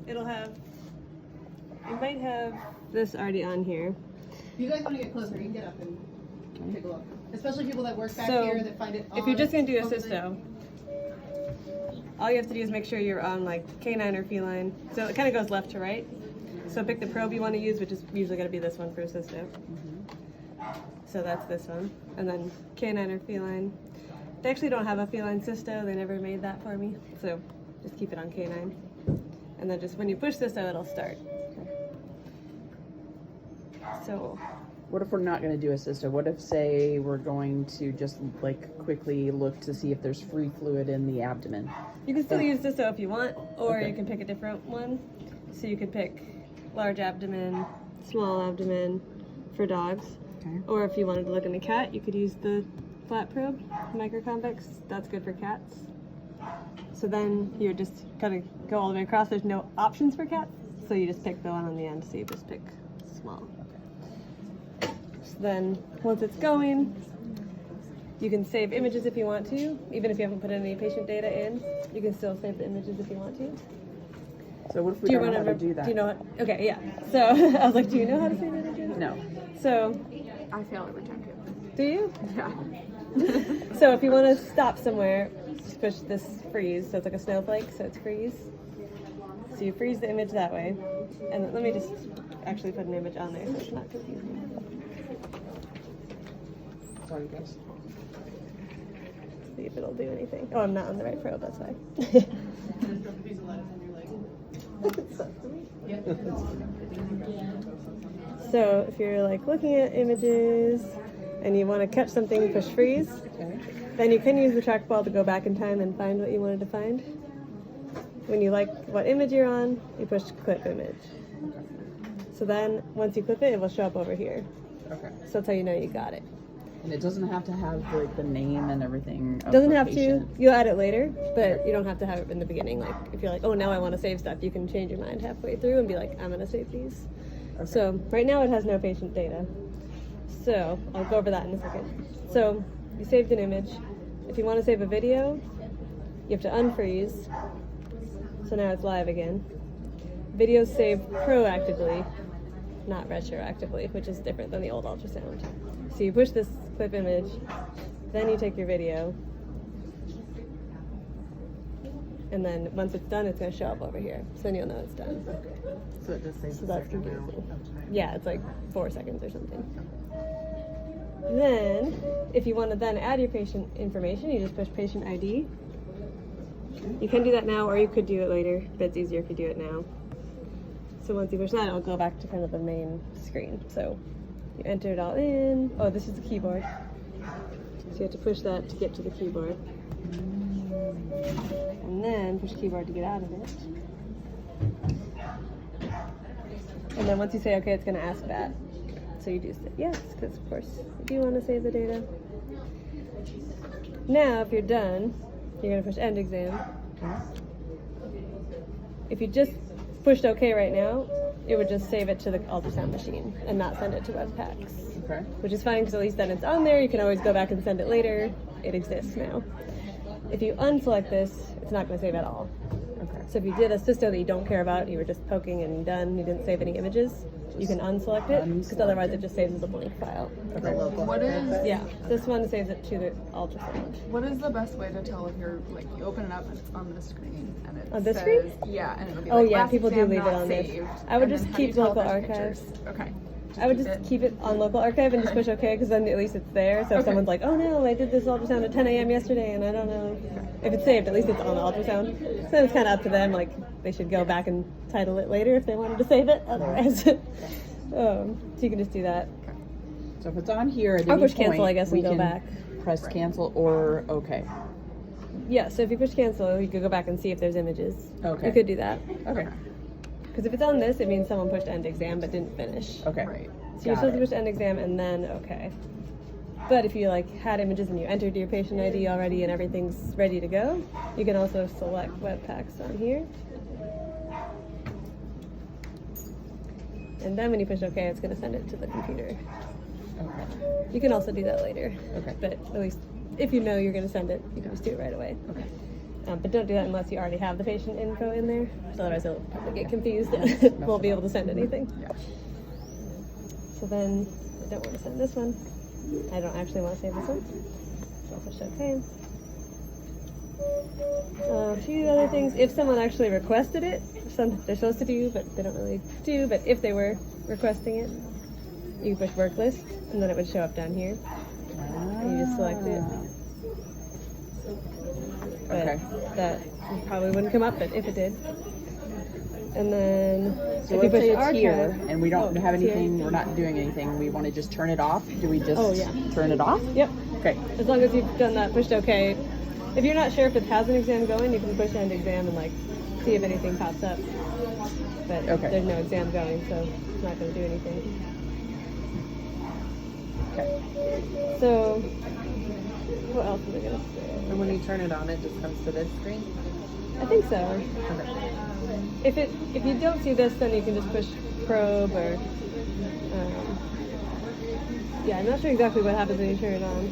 it'll have, it might have this already on here. If you guys want to get closer, you can get up and take a look. Especially people that work back So, here that find it odd. if you're just going to do a cysto, all you have to do is make sure you're on like canine or feline. So it kind of goes left to right. So pick the probe you want to use, which is usually going to be this one for a cysto. So that's this one. And then canine or feline. They actually don't have a feline cysto. They never made that for me. So just keep it on canine. And then just when you push cysto, it'll start. So What if we're not going to do a cysto? What if, say, we're going to just like quickly look to see if there's free fluid in the abdomen? you can still use cysto if you want, or Okay. you can pick a different one. So you could pick large abdomen, small abdomen for dogs. Okay. Or if you wanted to look in a cat, you could use the flat probe, microconvex. That's good for cats. So then you would just kind of go all the way across. There's no options for cats, so you just pick the one on the end. So you just pick small. So then once it's going, you can save images if you want to. Even if you haven't put any patient data in, you can still save the images if you want to. So what if we don't know how to do that? Do you know what? Okay, yeah. So I was like, do you know how to save images? No. So I fail every time too. do you? Yeah. So if you want to stop somewhere, just push this freeze. So it's like a snowflake, so it's freeze. So you freeze the image that way. And let me just actually put an image on there so it's not confusing. Sorry, guys. See if it'll do anything. Oh, I'm not on the right probe, that's why. So if you're like looking at images and you want to catch something, push freeze. Okay. Then you can use the trackball to go back in time and find what you wanted to find. When you like what image you're on, you push clip image. So then once you clip it, it will show up over here. Okay. So that's how you know you got it. And it doesn't have to have like the name and everything. Of Doesn't the have to. patient. You'll add it later, but you don't have to have it in the beginning. Like if you're like, oh, now I want to save stuff, you can change your mind halfway through and be like, I'm gonna save these. Okay. So right now it has no patient data. So I'll go over that in a second. So you saved an image. If you want to save a video, you have to unfreeze. So now it's live again. Videos saved proactively, not retroactively, which is different than the old ultrasound. So you push this clip image, then you take your video, and then once it's done, it's going to show up over here. So then you'll know it's done. So it just saves So a that's second confusing. now. Yeah, it's like 4 seconds or something. Then, if you want to then add your patient information, you just push patient ID. You can do that now, or you could do it later, but it's easier if you do it now. So once you push that, it'll go back to kind of the main screen. So you enter it all in. Oh, this is the keyboard. So you have to push that to get to the keyboard. And then push keyboard to get out of it. And then once you say okay, it's going to ask that. So you do say yes, because of course you do want to save the data. Now, if you're done, you're going to push end exam. If you just pushed OK right now, it would just save it to the ultrasound machine and not send it to WebPACS. Okay. Which is fine because at least then it's on there. You can always go back and send it later. It exists now. If you unselect this, it's not going to save at all. Okay. So if you did a cysto that you don't care about, you were just poking and done, you didn't save any images, you can unselect it, because otherwise it just saves as a blank file. Okay. What is Yeah, this one saves it to the ultrasound. what is the best way to tell if you're like you open it up and it's on the screen and it On this says, screen? Yeah, and it'll be Oh like yeah, last people do exam leave it not on this. saved. I would And just then how do you keep tell if local there's archives. pictures? Okay. I would just keep it on local archive and just push OK, because then at least it's there. So if Okay. someone's like, oh no, I did this ultrasound at 10 a.m. yesterday and I don't know if it's saved, at least it's on the ultrasound. So then it's kind of up to them, like they should go back and title it later if they wanted to save it, otherwise. So you can just do that. So if it's on here at I'll any push cancel, point, I guess, we and go can back. press cancel or okay. Yeah, so if you push cancel, you could go back and see if there's images. Okay. You could do that. Okay. Because if it's on this, it means someone pushed end exam but didn't finish. Okay. Right. So you're Got supposed to it. push end exam and then okay. But if you like had images and you entered your patient ID already and everything's ready to go, you can also select WebPACS on here. And then when you push OK, it's going to send it to the computer. Okay. You can also do that later. Okay. But at least if you know you're going to send it, you can just do it right away. Okay. But don't do that unless you already have the patient info in there. So otherwise it'll probably get confused and Mess won't be it able to send anything. Yeah. So then I don't want to send this one. I don't actually want to save this one. So I'll push OK. A few other things. If someone actually requested it, some they're supposed to do, but they don't really do. But if they were requesting it, you push work list, and then it would show up down here. And you just select it. But Okay. that probably wouldn't come up, but if it did. And then So if you let's push say it's archive, here and we don't have it's here. anything, we're not doing anything, we want to just turn it off. Do we just Oh, yeah. turn it off? Yep. Okay. As long as you've done that, pushed OK. If you're not sure if it has an exam going, you can push end exam and like see if anything pops up. But Okay. there's no exam going, so it's not going to do anything. Okay. So what else was I going to say? And when you turn it on, it just comes to this screen? I think so. Okay. If you don't see this, then you can just push probe or yeah, I'm not sure exactly what happens when you turn it on.